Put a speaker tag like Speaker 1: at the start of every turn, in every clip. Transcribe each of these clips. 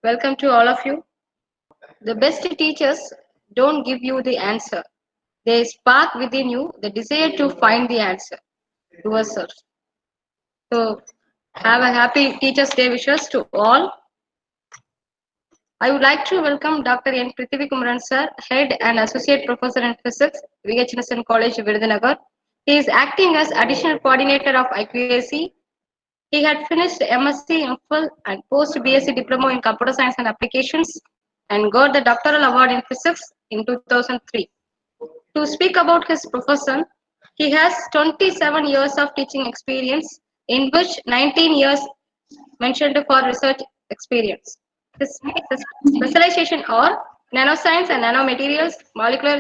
Speaker 1: Welcome to all of you. The best teachers don't give you the answer. They spark within you the desire to find the answer yourself. So, have a happy Teachers' Day wishes to all. I would like to welcome Dr. N. Prithivikumaran Sir, Head and Associate Professor in Physics, VHNSN College, Virudhunagar. He is acting as Additional Coordinator of IQAC. He had finished MSc, MPhil, and post BSc Diploma in Computer Science and Applications and got the Doctoral Award in Physics in 2003. To speak about his profession, he has 27 years of teaching experience, in which 19 years mentioned for research experience. His specialization are nanoscience and nanomaterials, molecular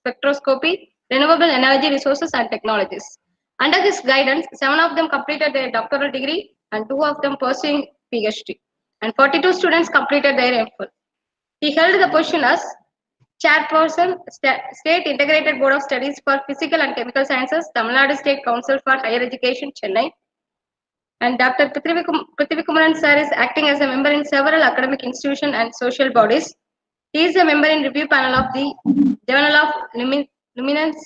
Speaker 1: spectroscopy, renewable energy resources and technologies. Under his guidance, 7 of them completed their doctoral degree and 2 of them pursuing PhD, and 42 students completed their MPhil. He held the position as Chairperson, State Integrated Board of Studies for Physical and Chemical Sciences, Tamil Nadu State Council for Higher Education, Chennai. And Dr. Prithivikumaran Sir is acting as a member in several academic institutions and social bodies. He is a member in review panel of the Journal of Luminance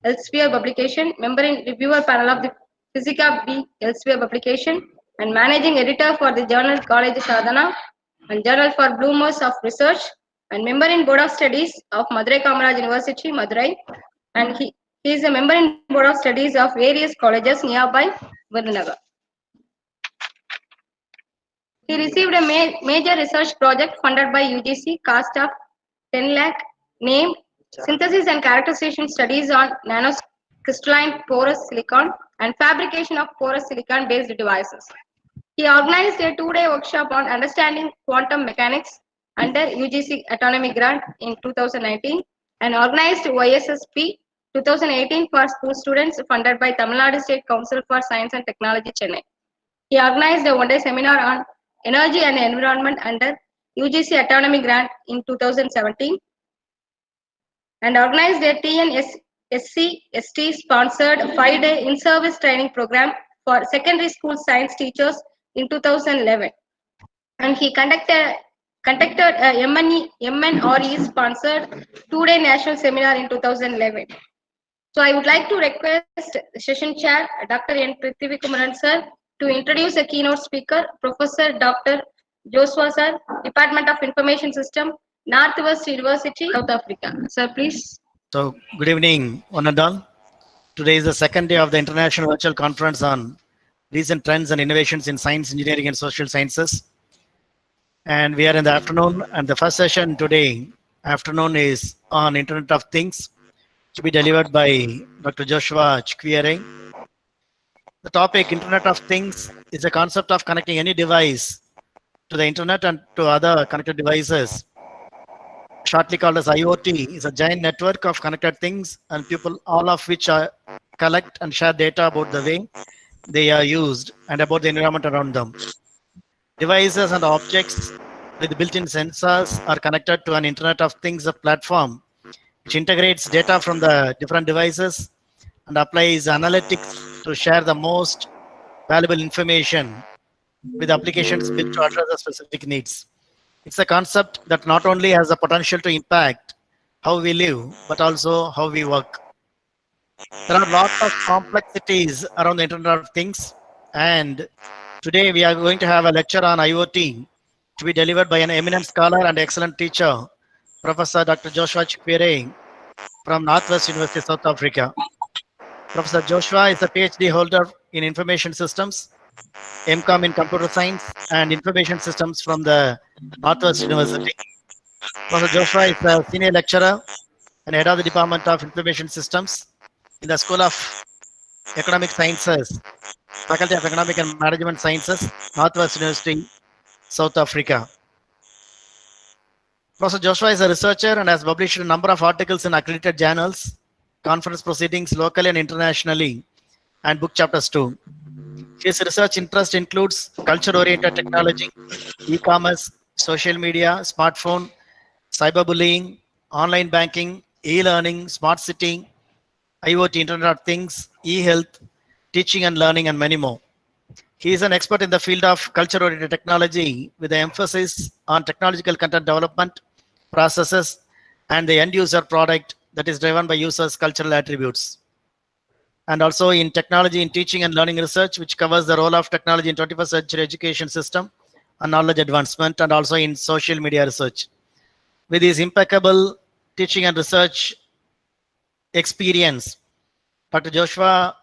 Speaker 1: Elsevier publication, member in reviewer panel of the Physica B Elsevier publication, and managing editor for the journal College Sadhana and Journal for Bloomers of Research, and member in Board of Studies of Madurai Kamaraj University, Madurai, and he is a member in Board of Studies of various colleges nearby Virudhunagar. He received a major research project funded by UGC, cost of 10 lakh, named Synthesis and Characterization Studies on Nanocrystalline Porous Silicon and Fabrication of Porous Silicon Based Devices. He organized a 2-day workshop on understanding quantum mechanics under UGC Autonomy Grant in 2019 and organized YSSP 2018 for school students funded by Tamil Nadu State Council for Science and Technology, Chennai. He organized a 1-day seminar on energy and environment under UGC Autonomy Grant in 2017 and organized a TNSC-ST sponsored 5-day in-service training program for secondary school science teachers in 2011. And he conducted a MNRE sponsored 2-day national seminar in 2011. So I would like to request session chair Dr. N. Prithivikumaran Sir to introduce a keynote speaker, Professor Dr. Joshua Sir, Department of Information System, Northwest University, South Africa. Sir, please.
Speaker 2: So, good evening, one and all. Today is the second day of the International Virtual Conference on Recent Trends and Innovations in Science, Engineering, and Social Sciences. And we are in the afternoon, and the first session today afternoon is on Internet of Things, to be delivered by Dr. Joshua Chukwuere. The topic, Internet of Things, is a concept of connecting any device to the Internet and to other connected devices, shortly called as IoT. Is a giant network of connected things and people, all of which collect and share data about the way they are used and about the environment around them. Devices and objects with built-in sensors are connected to an Internet of Things platform, which integrates data from the different devices and applies analytics to share the most valuable information with applications built to address the specific needs. It's a concept that not only has the potential to impact how we live, but also how we work. There are lots of complexities around the Internet of Things, and today we are going to have a lecture on IoT to be delivered by an eminent scholar and excellent teacher, Professor Dr. Joshua Chukwuere from Northwest University, South Africa. Professor Joshua is a PhD holder in Information Systems, MCOM in Computer Science and Information Systems from the Northwest University. Professor Joshua is a senior lecturer and head of the Department of Information Systems in the School of Economic Sciences, Faculty of Economic and Management Sciences, Northwest University, South Africa. Professor Joshua is a researcher and has published a number of articles in accredited journals, conference proceedings locally and internationally, and book chapters too. His research interest includes culture-oriented technology, e-commerce, social media, smartphone, cyberbullying, online banking, e-learning, smart city, IoT, Internet of Things, e-health, teaching and learning, and many more. He is an expert in the field of culture-oriented technology with an emphasis on technological content development, processes, and the end-user product that is driven by users' cultural attributes. And also in technology in teaching and learning research, which covers the role of technology in 21st century education system and knowledge advancement, and also in social media research. With his impeccable teaching and research experience, Dr. Joshua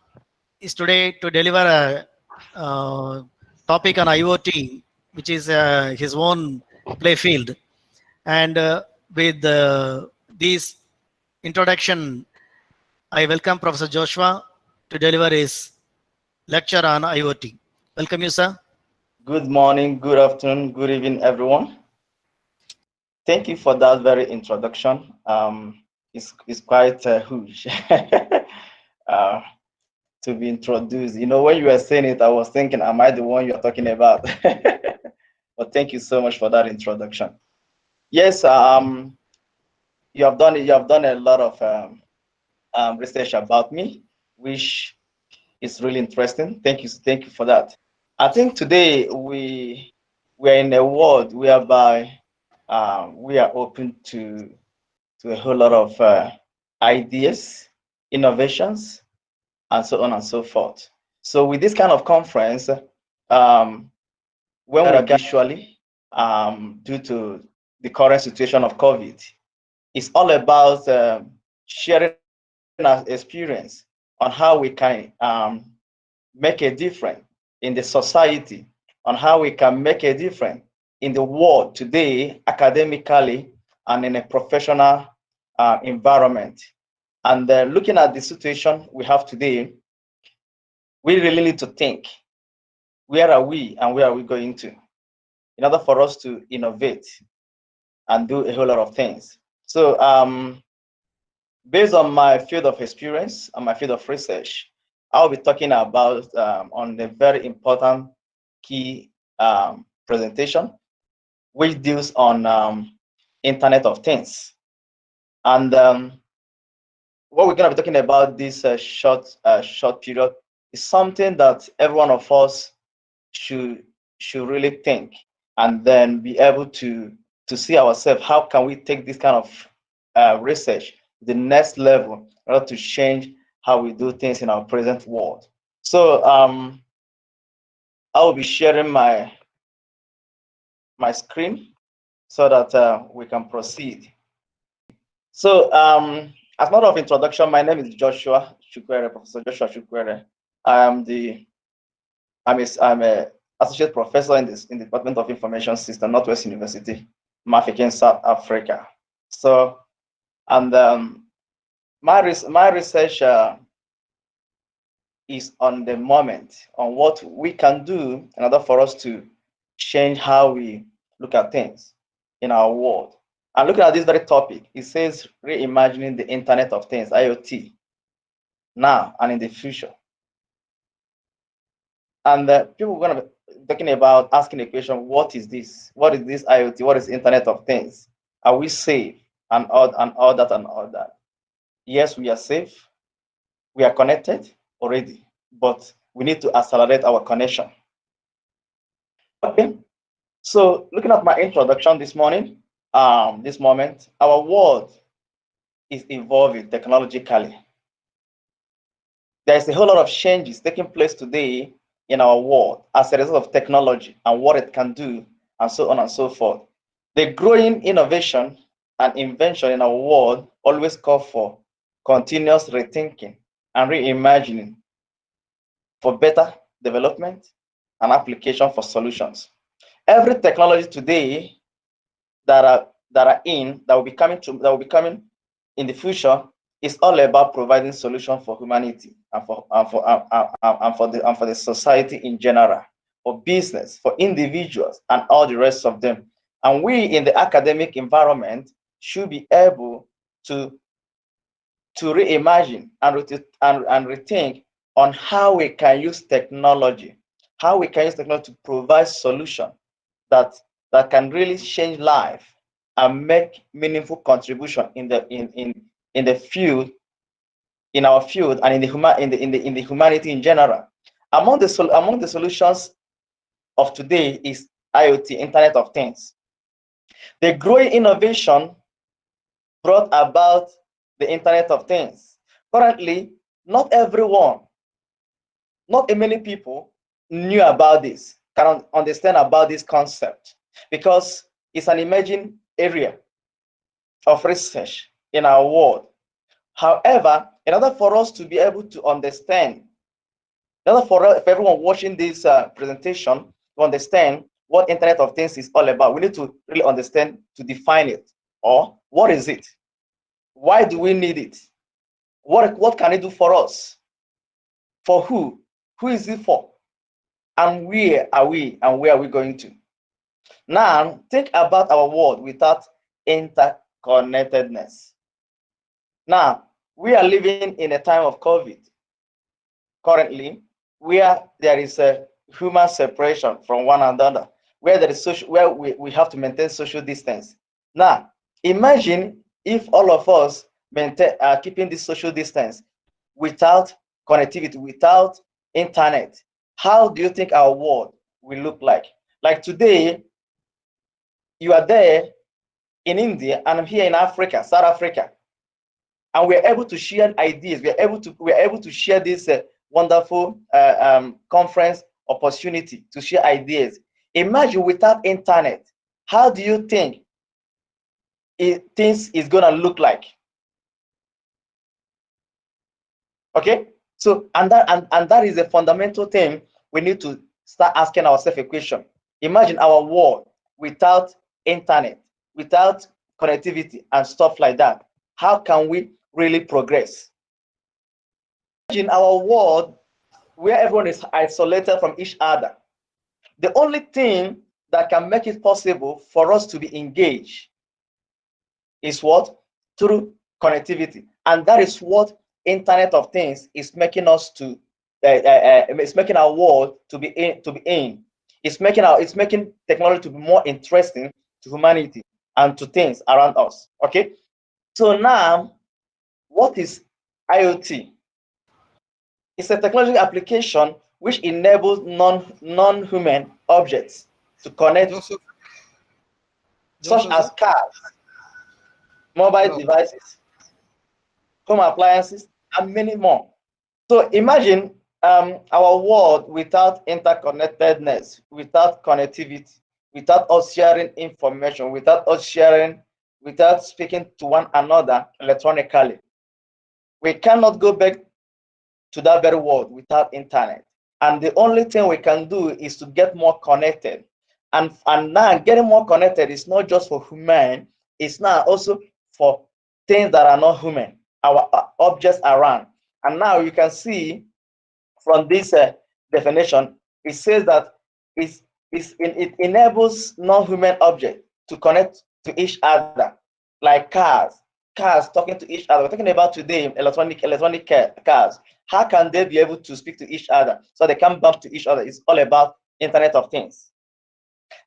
Speaker 2: is today to deliver a topic on IoT, which is his own play field. And with this introduction, I welcome Professor Joshua to deliver his lecture on IoT. Welcome you, sir.
Speaker 3: Good morning, good afternoon, good evening, everyone. Thank you for that very introduction. It's quite huge to be introduced. You know, when you were saying it, I was thinking, am I the one you're talking about? But thank you so much for that introduction. Yes, you have done a lot of research about me, which is really interesting. Thank you for that. I think today we are in a world whereby we are open to a whole lot of ideas, innovations, and so on and so forth. So with this kind of conference, when we are virtually, due to the current situation of COVID, it's all about sharing our experience on how we can make a difference in the society, on how we can make a difference in the world today, academically and in a professional environment. And looking at the situation we have today, we really need to think, where are we and where are we going to, in order for us to innovate and do a whole lot of things. So based on my field of experience and my field of research, I'll be talking about on a very important key presentation, which deals on Internet of Things. And what we're going to be talking about this short period is something that every one of us should really think, and then be able to see ourselves, how can we take this kind of research to the next level in order to change how we do things in our present world. So I will be sharing my screen so that we can proceed. So as a matter of introduction, my name is Joshua Chukwuere, Professor Joshua Chukwuere. I'm a associate professor in the Department of Information System, Northwest University, Mafeking, South Africa. So, and my research is on the moment, on what we can do in order for us to change how we look at things in our world. And looking at this very topic, it says reimagining the Internet of Things, IoT, now and in the future. And people are going to be talking about, asking the question, what is this? What is this IoT? What is Internet of Things? Are we safe? And all that. Yes, we are safe. We are connected already, but we need to accelerate our connection. Okay. So looking at my introduction this morning, this moment, our world is evolving technologically. There's a whole lot of changes taking place today in our world as a result of technology and what it can do, and so on and so forth. The growing innovation and invention in our world always call for continuous rethinking and reimagining for better development and application for solutions. Every technology today that will be coming in the future is all about providing solutions for humanity and for the society in general, for business, for individuals, and all the rest of them. And we in the academic environment should be able to reimagine and rethink on how we can use technology, to provide solutions that can really change life and make meaningful contribution in the field, in our field, and in the humanity in general. Among the solutions of today is IoT, Internet of Things. The growing innovation brought about the Internet of Things. Currently, not everyone, not many people knew about this, can understand about this concept, because it's an emerging area of research in our world. However, in order for us to be able to understand, in order for everyone watching this presentation to understand what Internet of Things is all about, we need to really understand, to define it, or what is it? Why do we need it? What can it do for us? For who? Who is it for? And where are we, and where are we going to? Now, think about our world without interconnectedness. Now, we are living in a time of COVID currently, where there is a human separation from one another, where there is social, where we have to maintain social distance. Now, imagine if all of us maintain keeping this social distance without connectivity, without internet. How do you think our world will look like? Like today, you are there in India, and I'm here in Africa, South Africa, and we're able to share ideas. We're able to share this wonderful conference opportunity to share ideas. Imagine without internet, how do you think things is gonna look like? Okay, so and that is a fundamental thing we need to start asking ourselves a question. Imagine our world without internet, without connectivity and stuff like that. How can we really progress? Imagine our world where everyone is isolated from each other. The only thing that can make it possible for us to be engaged is what? Through connectivity. And that is what Internet of Things is making us to it's making our world to be in. It's making technology to be more interesting to humanity and to things around us. Okay, so now, what is IoT? It's a technological application which enables non-human objects to connect, such as cars, mobile devices, home appliances, and many more. So imagine our world without interconnectedness, without connectivity, without us sharing information, without speaking to one another electronically. We cannot go back to that very world without internet. And the only thing we can do is to get more connected. And now getting more connected is not just for human, it's now also for things that are not human, our objects around. And now you can see from this definition, it says that it enables non-human objects to connect to each other, like cars talking to each other. We're talking about today electronic cars. How can they be able to speak to each other so they can bump to each other? It's all about Internet of Things.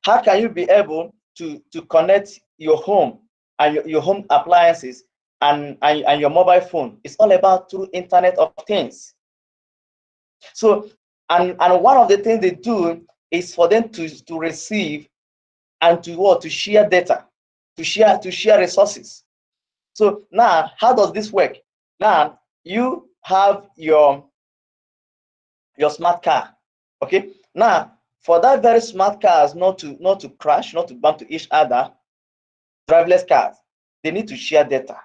Speaker 3: How can you be able to connect your home and your home appliances and your mobile phone? It's all about through Internet of Things. So, and one of the things they do is for them to receive and to share data, to share resources. So now, how does this work? Now you have your smart car. Okay. Now, for that very smart cars not to crash, not to bump to each other, driverless cars, they need to share data.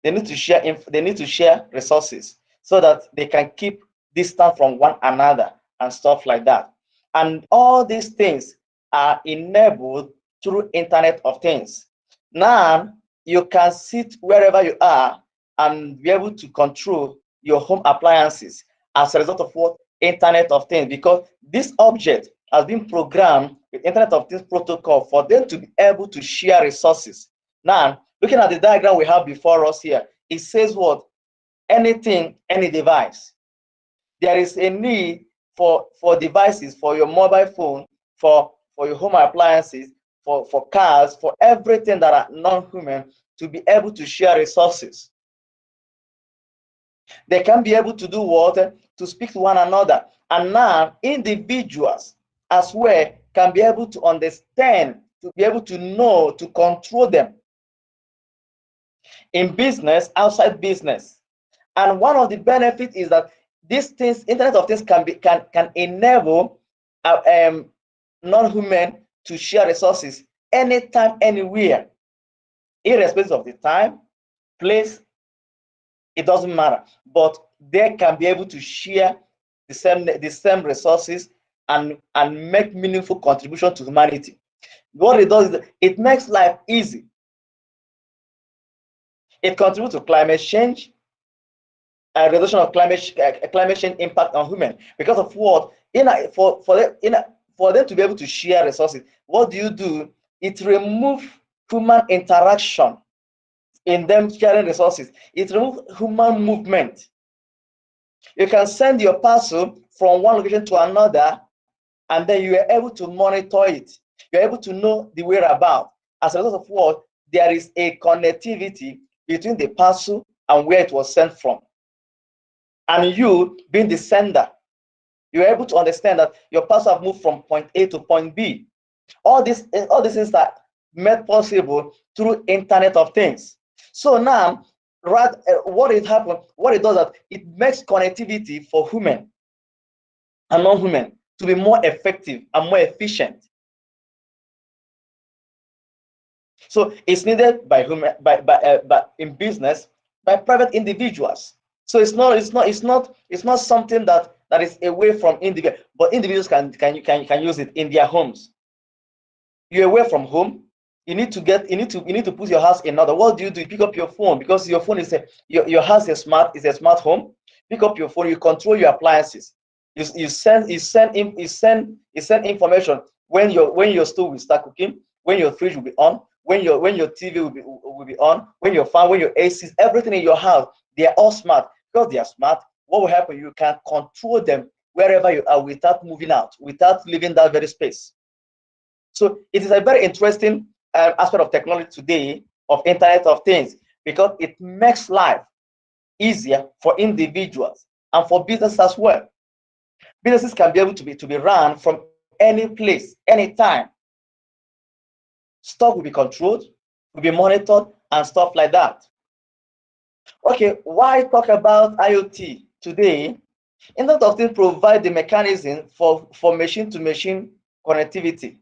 Speaker 3: They need to share resources so that they can keep distance from one another and stuff like that. And all these things are enabled through Internet of Things. Now you can sit wherever you are and be able to control your home appliances as a result of what? Internet of Things, because this object has been programmed with Internet of Things protocol for them to be able to share resources. Now, looking at the diagram we have before us here, it says what? Anything, any device. There is a need for devices, for your mobile phone, for your home appliances, for cars, for everything that are non-human to be able to share resources. They can be able to do what? To speak to one another. And now individuals as well can be able to understand, to be able to know, to control them in business, outside business. And one of the benefits is that these things, Internet of Things, can enable non-human to share resources anytime, anywhere, irrespective of the time, place. It doesn't matter, but they can be able to share the same resources and make meaningful contribution to humanity. What it does is it makes life easy. It contributes to climate change, reduction of climate change impact on human. Because of what? For them to be able to share resources, what do? It removes human interaction in them sharing resources. It removes human movement. You can send your parcel from one location to another, and then you are able to monitor it. You're able to know the whereabouts. As a result of what? There is a connectivity between the parcel and where it was sent from. And you, being the sender, you're able to understand that your parcel have moved from point A to point B. All these things are made possible through Internet of Things. So now, what it does that it makes connectivity for human and non-human to be more effective and more efficient. So it's needed by human, by in business, by private individuals. So it's not something that is away from individuals, but individuals can use it in their homes. You're away from home. You need to put your house in order. What do? You pick up your phone, because your phone is your house is a smart home. Pick up your phone. You control your appliances. You send information when your stove will start cooking, when your fridge will be on, when your TV will be on, when your fan, when your AC, everything in your house, they are all smart. Because they are smart, what will happen? You can control them wherever you are without moving out, without leaving that very space. So it is a very interesting aspect of technology today, of Internet of Things, because it makes life easier for individuals and for business as well. Businesses can be able to be run from any place, anytime. Stock will be controlled, will be monitored, and stuff like that. Okay, why talk about IoT today? Internet of Things provide the mechanism for machine-to-machine connectivity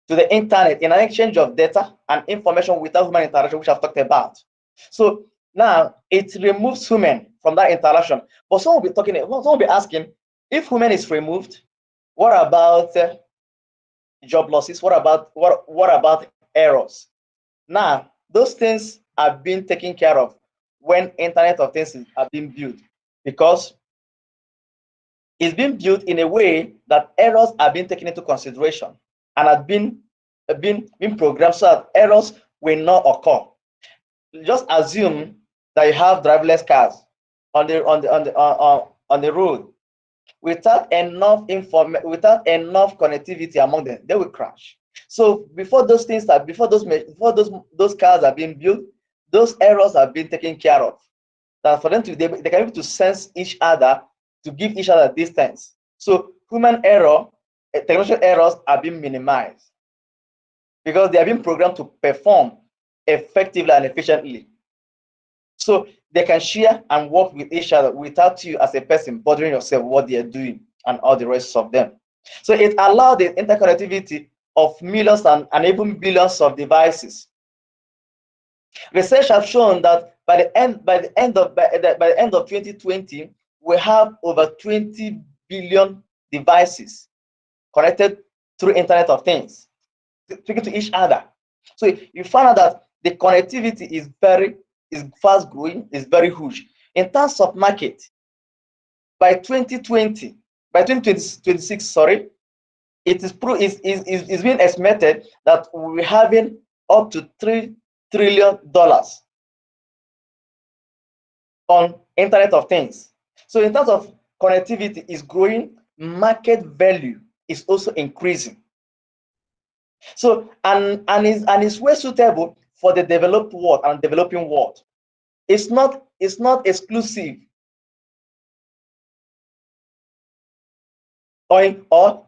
Speaker 3: to the internet in an exchange of data and information without human interaction, which I've talked about. So now it removes human from that interaction. But someone will be asking, if human is removed, what about job losses? What about errors? Now those things are being taken care of when Internet of Things are being built, because it's being built in a way that errors are being taken into consideration and have been programmed so that errors will not occur. Just assume that you have driverless cars on the road. Without enough connectivity among them, they will crash. So before those cars are being built, those errors are being taken care of. That for them they can be able to sense each other, to give each other distance. So human error, technological errors are being minimized, because they are being programmed to perform effectively and efficiently. So they can share and work with each other without you as a person bothering yourself what they are doing and all the rest of them. So it allowed the interconnectivity of millions and even billions of devices. Research has shown that by the end of 2020, we have over 20 billion devices connected through Internet of Things, speaking to each other. So you find out that the connectivity is fast growing, is very huge. In terms of market, by 2026, sorry, it is being estimated that we're having up to $3 trillion on Internet of Things. So in terms of connectivity is growing, market value is also increasing. So and is well suitable for the developed world and developing world. It's not exclusive or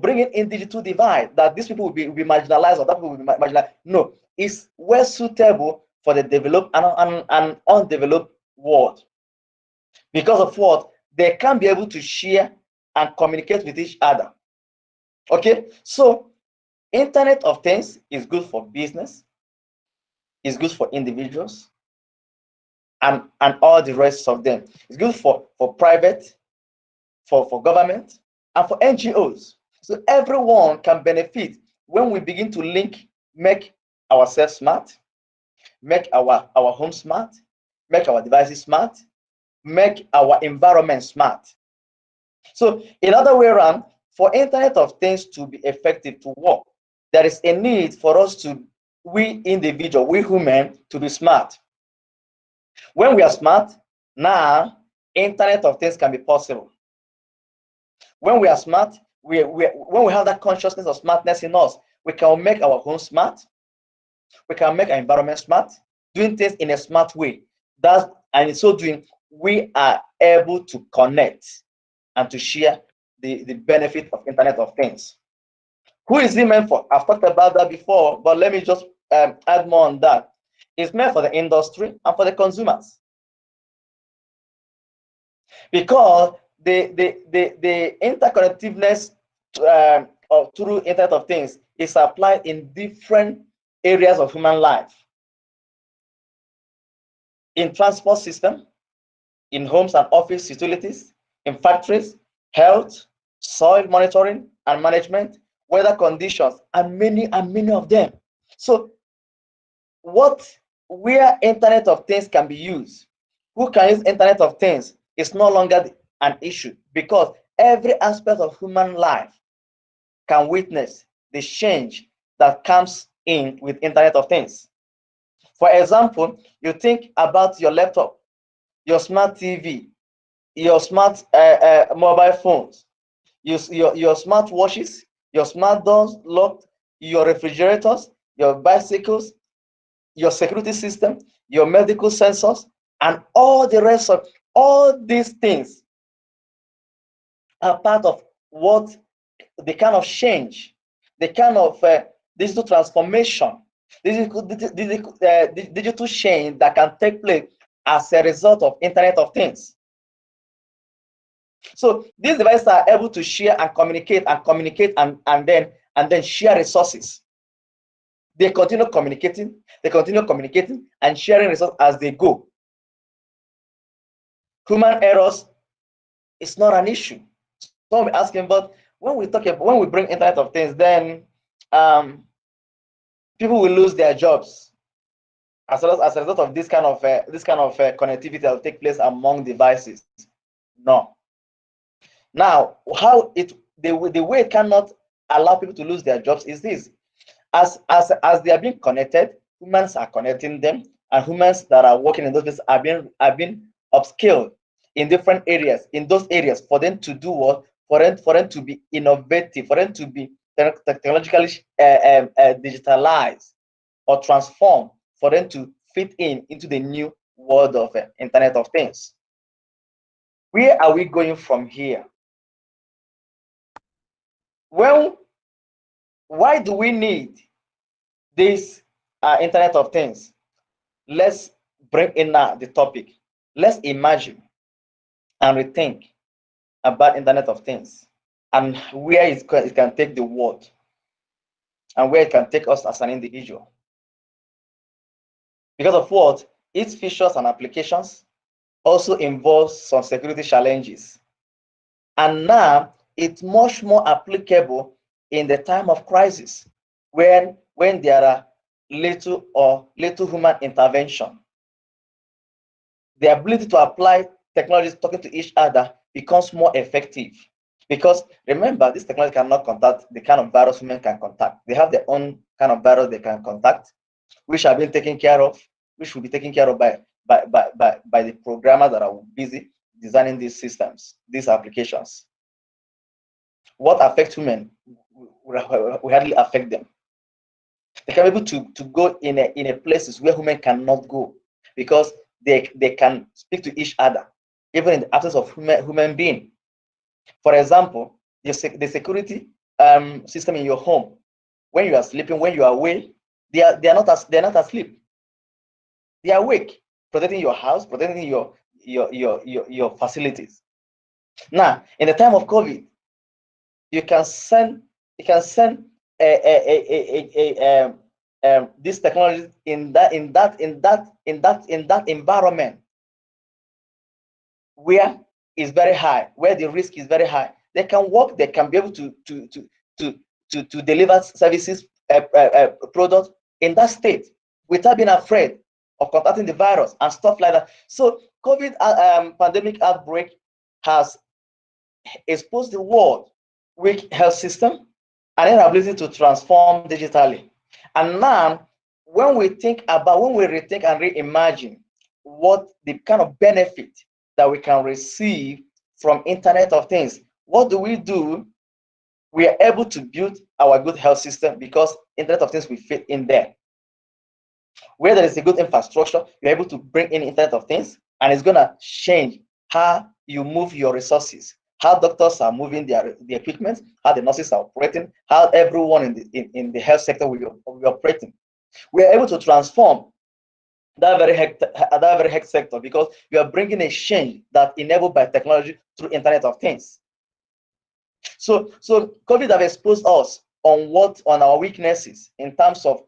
Speaker 3: bringing in digital divide that these people will be marginalized or that people will be marginalized. No, it's well suitable for the developed and undeveloped world. Because of what? They can be able to share and communicate with each other. Okay, so Internet of Things is good for business, is good for individuals, and all the rest of them. It's good for private, for government, and for NGOs. So everyone can benefit when we begin to make ourselves smart, make our home smart, make our devices smart, make our environment smart. So in other way around, for Internet of Things to be effective, to work, there is a need for us to, we individual, we human, to be smart. When we are smart, now Internet of Things can be possible. When we are smart, when we have that consciousness of smartness in us, we can make our home smart, we can make our environment smart, doing things in a smart way. And in so doing, we are able to connect and to share the benefit of Internet of Things. Who is it meant for? I've talked about that before, but let me just add more on that. It's meant for the industry and for the consumers. Because the interconnectiveness through Internet of Things is applied in different areas of human life. In transport system, in homes and office utilities, in factories, health, soil monitoring and management, weather conditions, and many of them. So where Internet of Things can be used, who can use Internet of Things is no longer an issue, because every aspect of human life can witness the change that comes in with Internet of Things. For example, you think about your laptop, your smart TV, your smart mobile phones, your smart watches, your smart doors locked, your refrigerators, your bicycles, your security system, your medical sensors, and all the rest of all these things are part of what the kind of change, the kind of digital transformation, digital change that can take place as a result of Internet of Things. So these devices are able to share and communicate and then share resources. They continue communicating and sharing resources as they go. Human errors is not an issue. So I'm asking, but when we bring Internet of Things, then people will lose their jobs as a result of this kind of connectivity that will take place among devices. No. Now, the way it cannot allow people to lose their jobs is this: as they are being connected, humans are connecting them, and humans that are working in those places are being upskilled in different areas, in those areas, for them to do what? For them to be innovative, for them to be technologically digitalized or transformed, for them to fit into the new world of Internet of Things. Where are we going from here? Well, why do we need this Internet of Things? Let's bring in now the topic. Let's imagine and rethink about Internet of Things and where it can take the world and where it can take us as an individual. Because of what? Its features and applications also involve some security challenges. And now it's much more applicable in the time of crisis, when there are little human intervention. The ability to apply technologies talking to each other becomes more effective. Because remember, this technology cannot contact the kind of virus women can contact. They have their own kind of virus they can contact, which have been taken care of, which will be taken care of by the programmers that are busy designing these systems, these applications. What affects women will hardly affect them. They can be able to go in a places where human cannot go, because they can speak to each other, even in the absence of human being. For example, the security system in your home, when you are sleeping, when you are awake, they are not asleep. They are awake, protecting your house, protecting your facilities. Now, in the time of COVID, you can send this technology in that environment where it's very high, where the risk is very high. They can work. They can be able to deliver services, products in that state without being afraid of contacting the virus and stuff like that. So COVID pandemic outbreak has exposed the world weak health system and inability to transform digitally. And now, when we rethink and reimagine what the kind of benefit that we can receive from Internet of Things, what do? We are able to build our good health system because Internet of Things will fit in there. Where there is a good infrastructure, you're able to bring in Internet of Things, and it's gonna change how you move your resources, how doctors are moving the equipment, how the nurses are operating, how everyone in the health sector will be operating. We are able to transform that very health sector because we are bringing a change that enabled by technology through Internet of Things. So COVID have exposed us on our weaknesses in terms of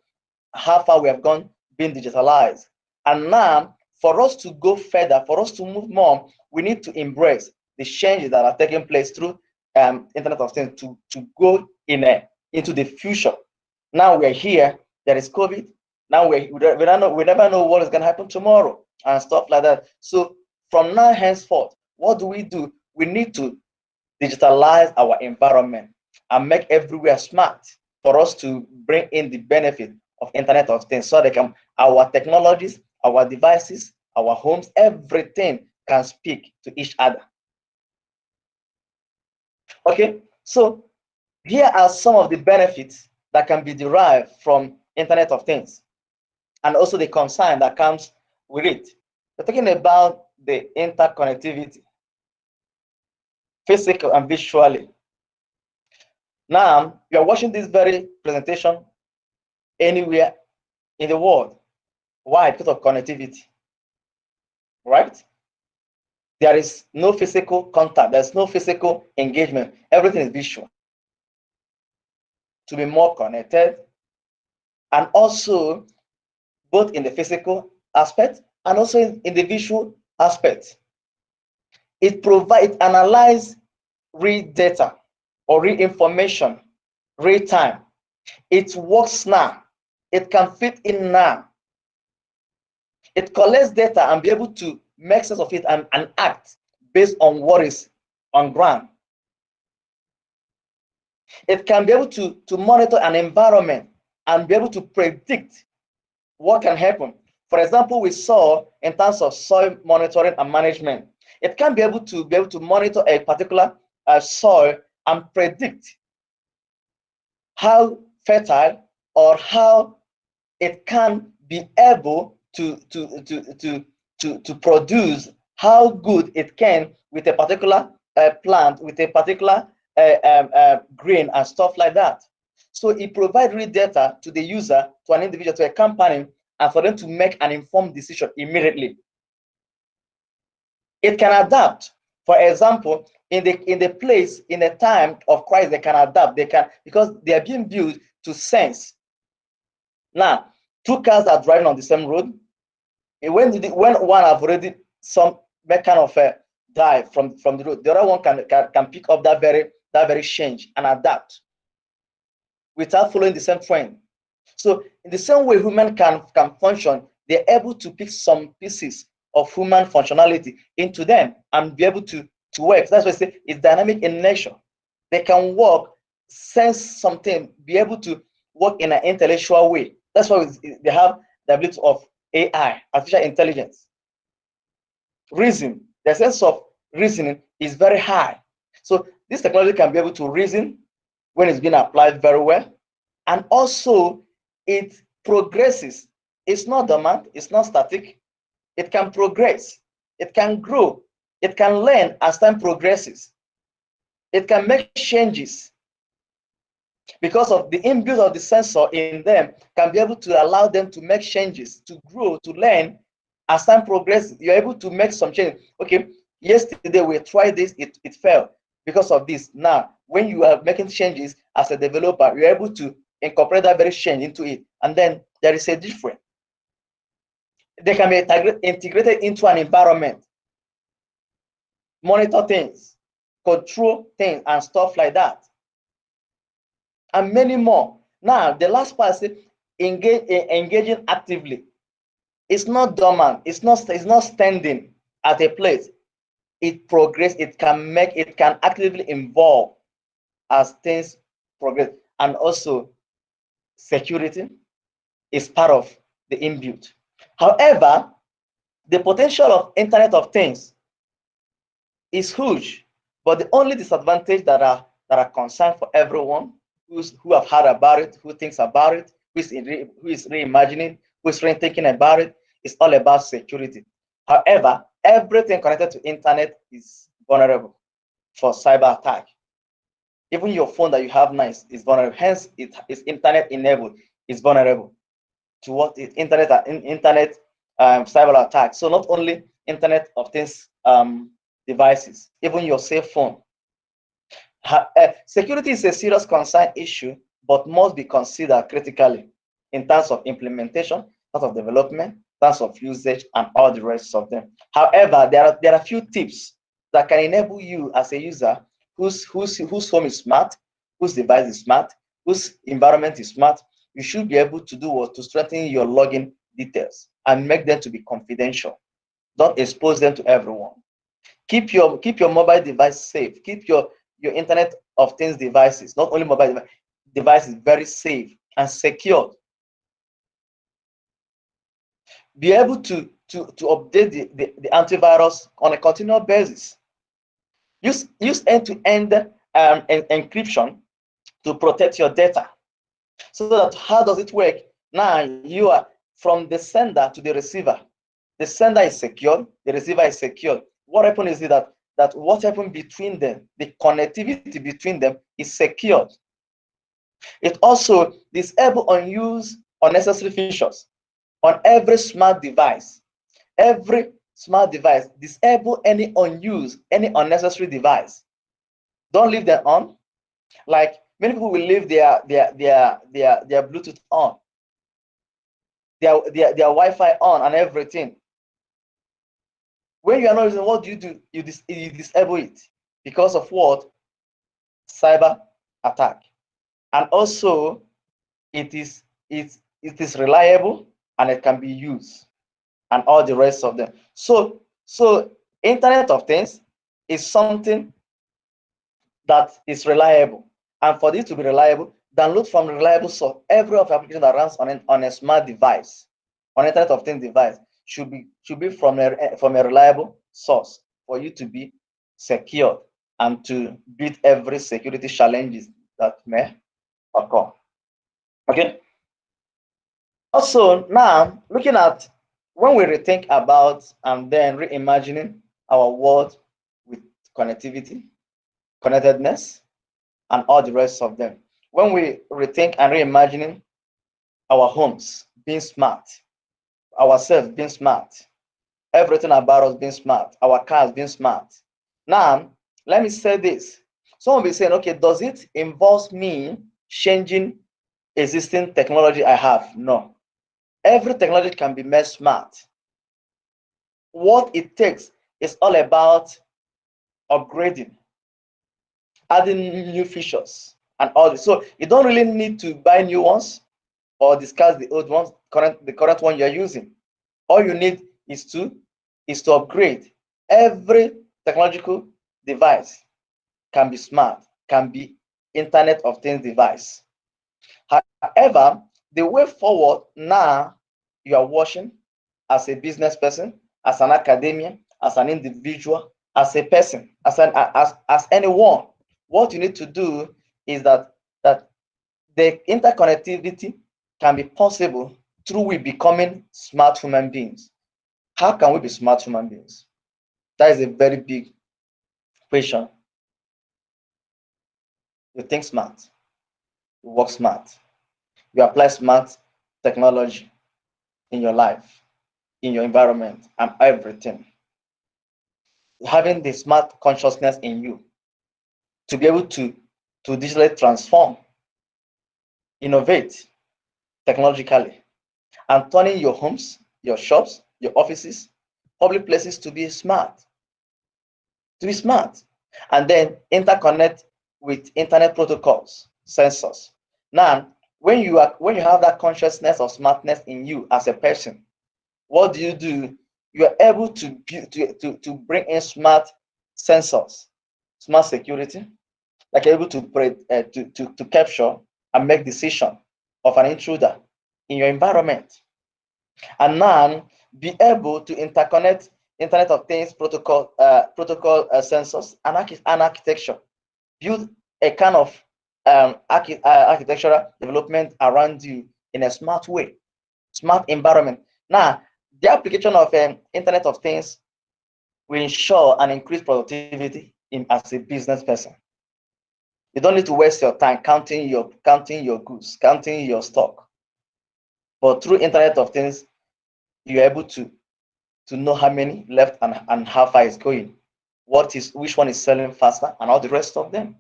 Speaker 3: how far we have gone being digitalized. And now, for us to go further, for us to move more, we need to embrace the changes that are taking place through Internet of Things to go into the future. Now we're here. There is COVID. Now we never know what is going to happen tomorrow and stuff like that. So from now henceforth, what do? We need to digitalize our environment and make everywhere smart for us to bring in the benefit of Internet of Things, so our technologies, our devices, our homes, everything can speak to each other. Okay, so here are some of the benefits that can be derived from Internet of Things, and also the concern that comes with it. We're talking about the interconnectivity, physical and visually. Now, you are watching this very presentation anywhere in the world. Why? Because of connectivity, right? There is no physical contact. There's no physical engagement. Everything is visual. To be more connected, and also both in the physical aspect and also in the visual aspect. It analyzes real data or real information, real time. It works now. It can fit in now. It collects data and be able to make sense of it and act based on what is on ground. It can be able to monitor an environment and be able to predict what can happen. For example, we saw in terms of soil monitoring and management, it can be able to monitor a particular soil and predict how fertile or how it can be able to produce, how good it can with a particular plant, with a particular grain and stuff like that. So it provides real data to the user, to an individual, to a company, and for them to make an informed decision immediately. It can adapt. For example, in the time of crisis, they can adapt. They can, because they are being built to sense. Now, two cars are driving on the same road. When one have already some kind of dive from the road, the other one can pick up that very change and adapt without following the same trend. So in the same way human can function, they're able to pick some pieces of human functionality into them and be able to work. That's why I say it's dynamic in nature. They can work, sense something, be able to work in an intellectual way. That's why they have the ability of AI, artificial intelligence. Reason, the sense of reasoning is very high. So this technology can be able to reason when it's being applied very well. And also, it progresses. It's not dormant, it's not static. It can progress, it can grow, it can learn as time progresses. It can make changes because of the inbuilt of the sensor in them can be able to allow them to make changes, to grow, to learn as time progresses. You're able to make some changes. Okay, yesterday we tried this, it failed because of this. Now, when you are making changes as a developer, you're able to incorporate that very change into it, and then there is a difference. They can be integrated into an environment, monitor things, control things, and stuff like that, and many more. Now, the last part is engaging actively. It's not dormant. It's not standing at a place. It progresses. It can actively involve as things progress, and also security is part of the inbuilt. However, the potential of Internet of Things is huge, but the only disadvantage that are concerned for everyone who have heard about it, who thinks about it, who is reimagining, who is rethinking about it, is all about security. However, everything connected to internet is vulnerable for cyber attack. Even your phone that you have now is vulnerable. Hence, it is internet enabled. It's vulnerable to what is internet cyber attack. So not only Internet of Things devices, even your cell phone. Security is a serious concern issue, but must be considered critically in terms of implementation, in terms of development, in terms of usage, and all the rest of them. However, there are a few tips that can enable you as a user whose home is smart, whose device is smart, whose environment is smart. You should be able to do what to strengthen your login details and make them to be confidential. Don't expose them to everyone. Keep your mobile device safe. Keep your Internet of Things devices, not only mobile devices, very safe and secure. Be able to update the antivirus on a continual basis. Use end-to-end encryption to protect your data. So that how does it work? Now you are from the sender to the receiver. The sender is secure, the receiver is secure. What happens is that what happened between them, the connectivity between them is secured. It also disables unused unnecessary features on every smart device. Every smart device, disable any unused, any unnecessary device. Don't leave them on. Like many people will leave their Bluetooth on, their Wi-Fi on, and everything. When you are not using, what do? You disable it because of what? Cyber attack. And also, it is reliable and it can be used, and all the rest of them. So Internet of Things is something that is reliable, and for this to be reliable, download from a reliable source. Every of the application that runs on a smart device, on Internet of Things device, should be from a reliable source for you to be secure and to beat every security challenges that may occur. Okay. Also, now looking at when we rethink about and then reimagining our world with connectivity, connectedness, and all the rest of them. When we rethink and reimagining our homes being smart, ourselves being smart, everything about us being smart, our cars being smart. Now, let me say this. Someone will be saying, okay, does it involve me changing existing technology I have? No. Every technology can be made smart. What it takes is all about upgrading, adding new features, and all this. So you don't really need to buy new ones or discard the old ones, the current one you're using. All you need is to upgrade. Every technological device can be smart, can be Internet of Things device. However, the way forward now, you are watching as a business person, as an academician, as an individual, as a person, as anyone. What you need to do is that the interconnectivity can be possible through we becoming smart human beings. How can we be smart human beings? That is a very big question. You think smart, you work smart, you apply smart technology in your life, in your environment, and everything. Having the smart consciousness in you to be able to digitally transform, innovate technologically, and turning your homes, your shops, your offices, public places to be smart, and then interconnect with internet protocols, sensors. Now, when you have that consciousness of smartness in you as a person, what do? You are able to bring in smart sensors, smart security, like able to capture and make decision of an intruder in your environment, and now be able to interconnect Internet of Things protocol sensors and architecture, build a kind of architectural development around you in a smart way, smart environment. Now, the application of Internet of Things will ensure and increase productivity as a business person. You don't need to waste your time counting your goods, counting your stock. But through Internet of Things, you're able to know how many left and how far it's going, which one is selling faster, and all the rest of them.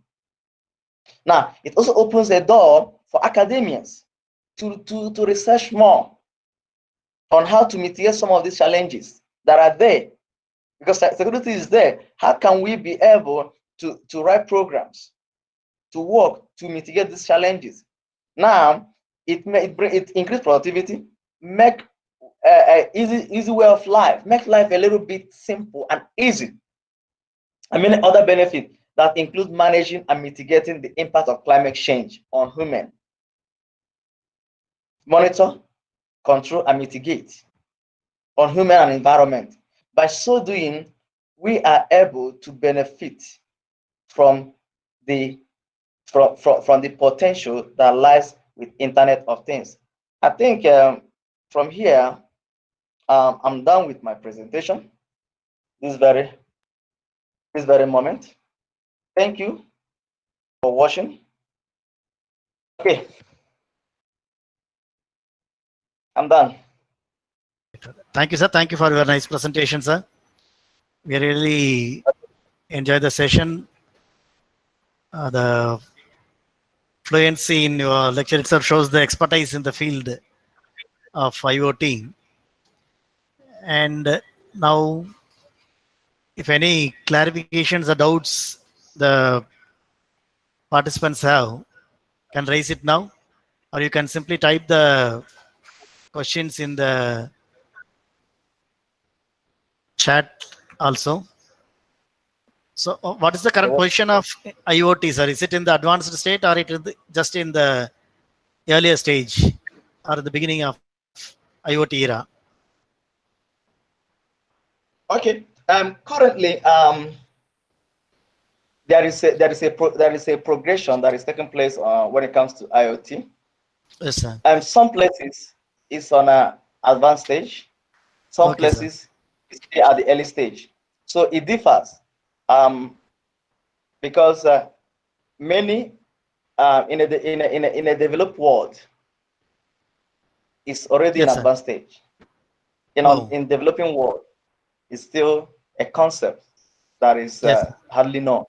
Speaker 3: Now, it also opens a door for academians to research more on how to mitigate some of these challenges that are there. Because security is there. How can we be able to write programs, to work, to mitigate these challenges? Now, it increase productivity, make easy way of life, make life a little bit simple and easy. And many other benefits that include managing and mitigating the impact of climate change on human. Monitor, control, and mitigate on human and environment. By so doing, we are able to benefit from the potential that lies with Internet of Things. I think from here, I'm done with my presentation. This very moment. Thank you for watching. Okay, I'm done.
Speaker 2: Thank you, sir. Thank you for your nice presentation, sir. We really enjoyed the session. The fluency in your lecture itself shows the expertise in the field of IoT. And now, if any clarifications or doubts the participants have, can raise it now, or you can simply type the questions in the chat also. So what is the current position of IoT, sir? Is it in the advanced state, or it is just in the earlier stage, or the beginning of IoT era?
Speaker 3: Okay. Currently, there is a progression that is taking place when it comes to IoT.
Speaker 2: Yes, sir.
Speaker 3: Some places it's on an advanced stage. Some places it's at the early stage. So it differs. Because many in a developed world is already in advanced stage. In developing world, it's still a concept that is hardly known.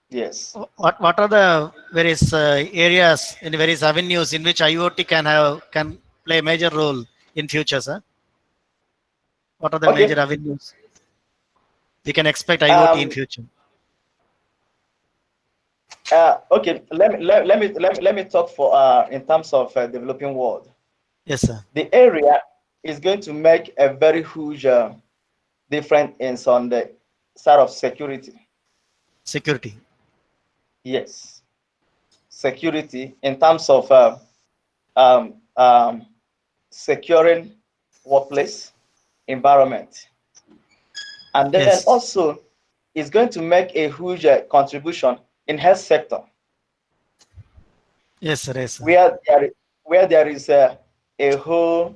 Speaker 3: Yes.
Speaker 2: What are the various areas in various avenues in which IoT can play a major role in future, sir? What are the major avenues we can expect IoT in future?
Speaker 3: Okay, let me talk for in terms of developing world.
Speaker 2: Yes, sir.
Speaker 3: The area is going to make a very huge difference on the side of security.
Speaker 2: Security.
Speaker 3: Yes, security in terms of securing workplace environment, and then also is going to make a huge contribution in health sector.
Speaker 2: Yes, sir. Yes, sir.
Speaker 3: Where there is a whole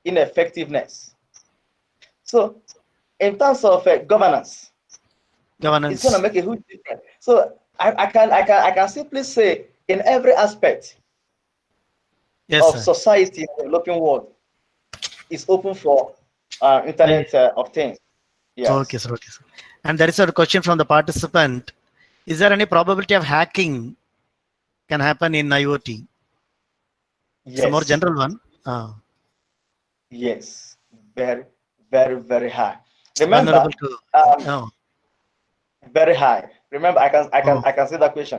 Speaker 3: ineffectiveness. So in terms of governance, it's going to make a huge difference. So I can simply say in every aspect of society in the developing world is open for Internet of Things. Yes.
Speaker 2: Okay, sir. Okay, sir. And there is a question from the participant. Is there any probability of hacking can happen in IoT?
Speaker 3: Yes.
Speaker 2: It's a more general one.
Speaker 3: Yes, very, very, very high. Remember, very high. Remember, I can see that question.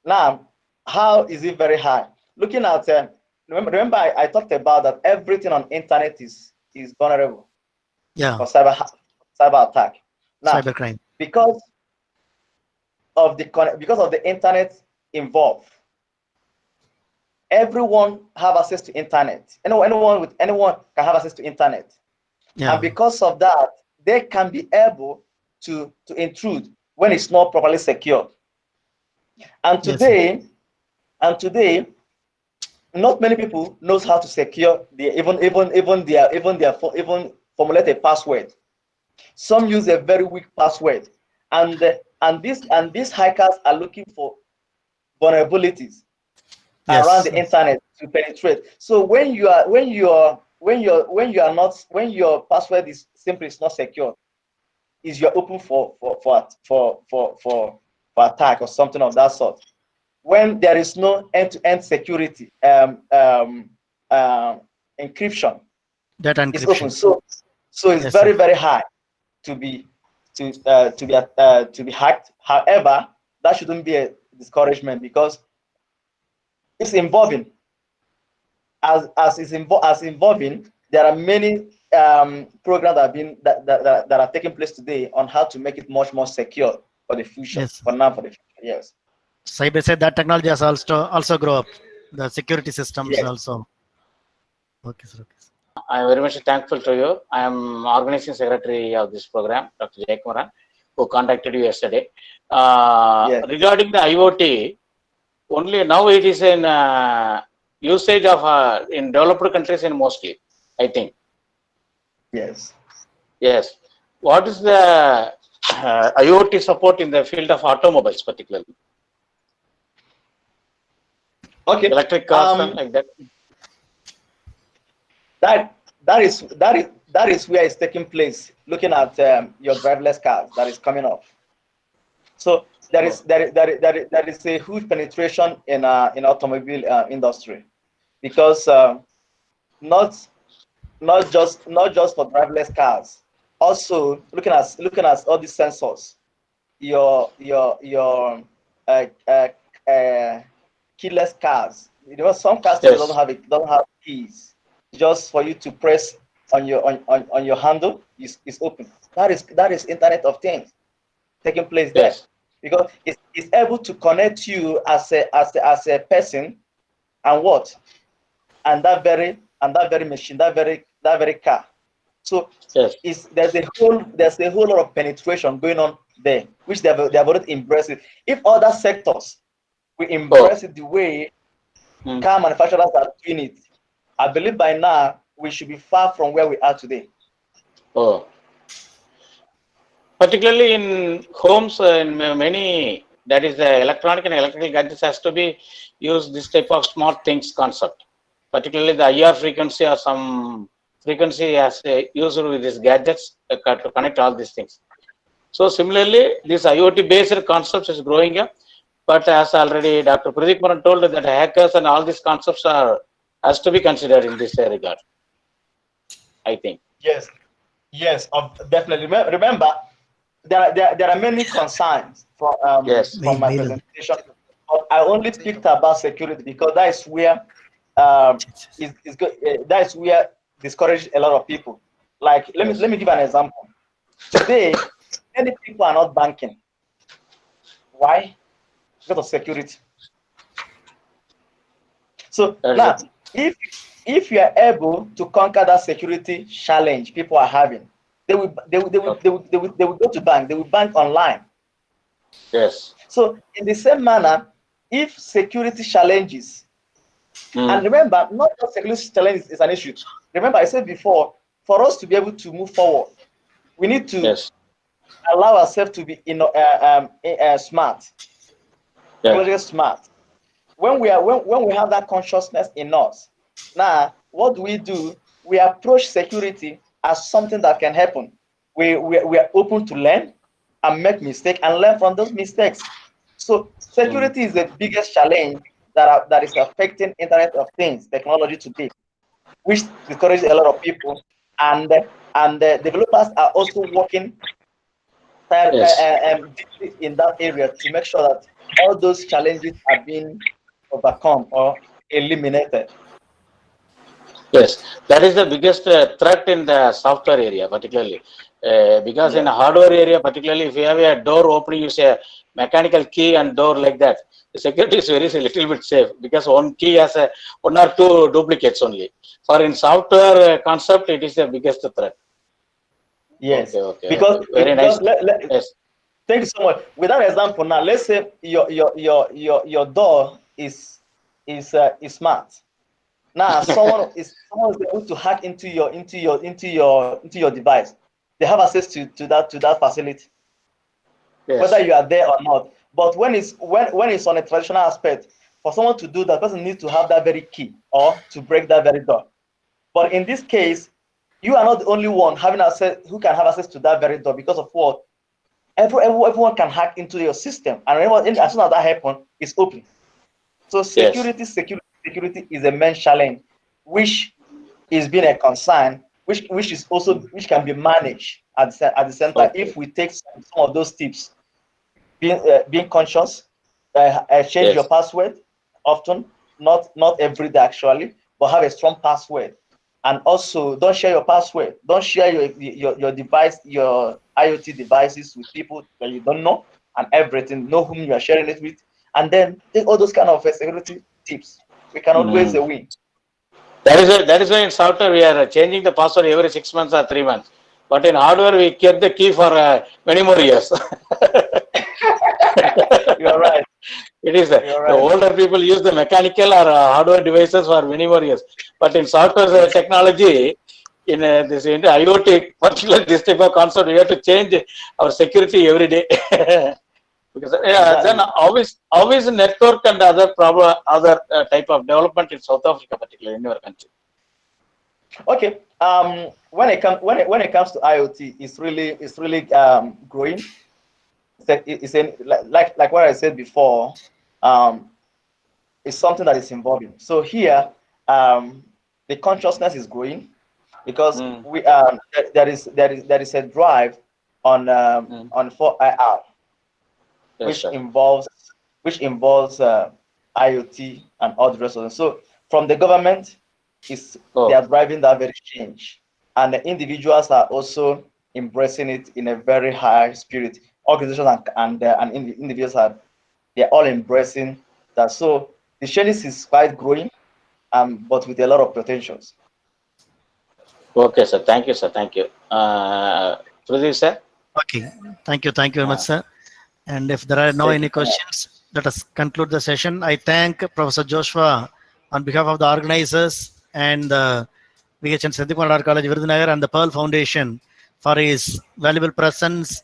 Speaker 3: Now, how is it very high? Looking at remember I talked about that everything on internet is vulnerable.
Speaker 2: Yeah.
Speaker 3: For cyber attack. Now,
Speaker 2: cybercrime.
Speaker 3: Because of the internet involved, everyone have access to internet. Anyone can have access to internet. Yeah. And because of that, they can be able to intrude when it's not properly secured. And today, not many people knows how to secure even formulate a password. Some use a very weak password, and these hackers are looking for vulnerabilities around the internet to penetrate. So when your password is not secure, you're open for attack or something of that sort. When there is no end-to-end security, encryption,
Speaker 2: data encryption,
Speaker 3: it's open. So it's very, very high to be hacked. However, that shouldn't be a discouragement, because it's involving. As involving, there are many programs that are taking place today on how to make it much more secure for the future. For the future, yes.
Speaker 2: Cyber said that technology has also grow up. The security systems also. Okay, sir. Okay.
Speaker 4: I am very much thankful to you. I am organizing secretary of this program, Dr. Jayakumaran, who contacted you yesterday. Regarding the IoT, only now it is in usage of in developed countries and mostly, I think.
Speaker 3: Yes.
Speaker 4: Yes. What is the IoT support in the field of automobiles, particularly?
Speaker 3: Okay.
Speaker 4: Electric cars, like that.
Speaker 3: That is where it's taking place. Looking at your driverless cars that is coming up. So there is a huge penetration in automobile industry, because not just for driverless cars. Also looking at all these sensors, your keyless cars. Some cars don't have keys. Just for you to press on your handle is open. That is Internet of Things taking place there, because it's able to connect you as a person and that very machine, that very car. So there's a whole lot of penetration going on there, which they have already embraced it. If other sectors we embrace it the way car manufacturers are doing it, I believe by now we should be far from where we are today.
Speaker 4: Particularly in homes, in many, that is the electronic and electrical gadgets has to be used this type of smart things concept. Particularly the IR frequency or some frequency as used with these gadgets to connect all these things. So similarly, this IoT based concepts is growing up, but as already Dr. Pradeep Maran told that hackers and all these concepts has to be considered in this regard, I think.
Speaker 3: Yes, definitely. Remember, there are many concerns from my presentation, but I only picked about security because that is where that is where discourage a lot of people. Like let me give an example. Today, many people are not banking. Why? Because of security. So now, if you are able to conquer that security challenge people are having, they will go to bank. They will bank online.
Speaker 4: Yes.
Speaker 3: So in the same manner, if security challenges, and remember, not just security challenges is an issue. Remember, I said before, for us to be able to move forward, we need to
Speaker 4: Yes.
Speaker 3: allow ourselves to be smart,
Speaker 4: Yeah.
Speaker 3: technologically smart. When we have that consciousness in us, now what do? We approach security as something that can happen. We are open to learn and make mistakes and learn from those mistakes. So security is the biggest challenge that is affecting Internet of Things technology today, which discourages a lot of people, and the developers are also working
Speaker 4: Yes.
Speaker 3: deeply in that area to make sure that all those challenges are being overcome or eliminated.
Speaker 4: Yes, that is the biggest threat in the software area, particularly because in
Speaker 3: Yeah.
Speaker 4: a hardware area, particularly if you have a door opening, you say mechanical key and door like that. The security is very little bit safe because one key has one or two duplicates only. For in software concept, it is the biggest threat.
Speaker 3: Yes,
Speaker 4: Okay. Very nice. Yes.
Speaker 3: thank you so much. With that example, now let's say your door is smart. Now someone is able to hack into your device. They have access to that facility, whether
Speaker 4: Yes.
Speaker 3: you are there or not. But when it's on a traditional aspect, for someone to do that, person needs to have that very key or to break that very door. But in this case, you are not the only one having access who can have access to that very door, because of what? Everyone can hack into your system, and as soon as that happens, it's open. So
Speaker 4: Yes.
Speaker 3: security is a main challenge, which is being a concern, which can be managed at the center
Speaker 4: Okay.
Speaker 3: if we take some of those tips. Being conscious, change your
Speaker 4: Yes.
Speaker 3: password often, not every day actually, but have a strong password. And also, don't share your password. Don't share your device, your IoT devices with people that you don't know, and everything. Know whom you are sharing it with, and then take all those kind of security tips. We can always win.
Speaker 4: That is why in software we are changing the password every 6 months or 3 months. But in hardware we keep the key for many more years.
Speaker 3: You're right.
Speaker 4: It is
Speaker 3: You're
Speaker 4: the
Speaker 3: right.
Speaker 4: older people use the mechanical or hardware devices for many more years. But in software technology, in this in IoT, particularly this type of concept, we have to change our security every day. Because then
Speaker 3: Exactly.
Speaker 4: always network and other problem, other type of development in South Africa, particularly in your country.
Speaker 3: Okay. When it comes to IoT, it's really growing. Like what I said before. Um, it's something that is evolving. So here, the consciousness is growing because there is a drive on 4IR,
Speaker 4: Yes,
Speaker 3: which
Speaker 4: sir.
Speaker 3: involves IoT and all the rest of them. So from the government, they
Speaker 4: Oh,
Speaker 3: are driving that very change, and the individuals are also embracing it in a very high spirit. Organizations and individuals they're all embracing that. So the changes is quite growing, but with a lot of potentials.
Speaker 4: okay, sir. Thank you, sir. Thank you. Pradeep, sir.
Speaker 2: Okay, thank you very much,
Speaker 3: Uh,
Speaker 2: sir. And if there are no
Speaker 3: Thank you
Speaker 2: any
Speaker 3: so much.
Speaker 2: questions, let us conclude the session. I thank Professor Joshua on behalf of the organizers and the VHN Sendikumalar College, Virudhunagar, and the Pearl Foundation for his valuable presence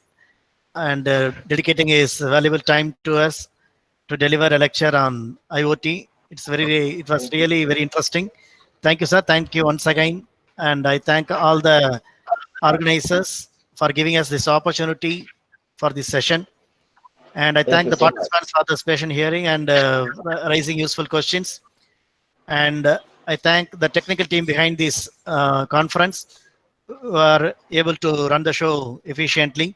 Speaker 2: and dedicating his valuable time to us to deliver a lecture on IoT. It was
Speaker 3: Thank you.
Speaker 2: really very interesting. Thank you, sir. Thank you once again. And I thank all the organizers for giving us this opportunity for this session. And I
Speaker 3: Thank
Speaker 2: thank
Speaker 3: you
Speaker 2: the
Speaker 3: so much.
Speaker 2: participants for this patient hearing and raising useful questions. And I thank the technical team behind this conference who are able to run the show efficiently.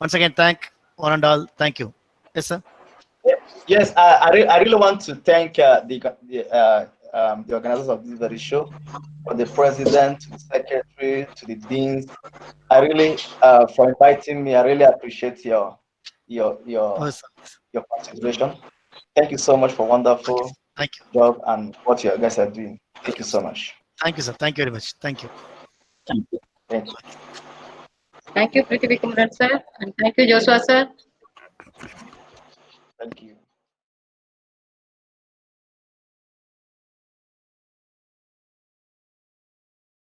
Speaker 2: Once again, thank one and all. Thank you. Yes, sir.
Speaker 3: Yes, I really want to thank the organizers of this very show, for the president, to the secretary, to the deans. I really for inviting me. I really appreciate your
Speaker 2: Oh,
Speaker 3: your
Speaker 2: sir.
Speaker 3: your consideration. Thank you so much for wonderful
Speaker 2: Thank you.
Speaker 3: job and what you guys are doing. Thank you so much.
Speaker 2: Thank you, sir. Thank you very much. Thank you.
Speaker 4: Thank you.
Speaker 3: Thank you.
Speaker 1: Thank you, Prithvi Kumran sir, and thank you, Joshua sir.
Speaker 3: Thank you.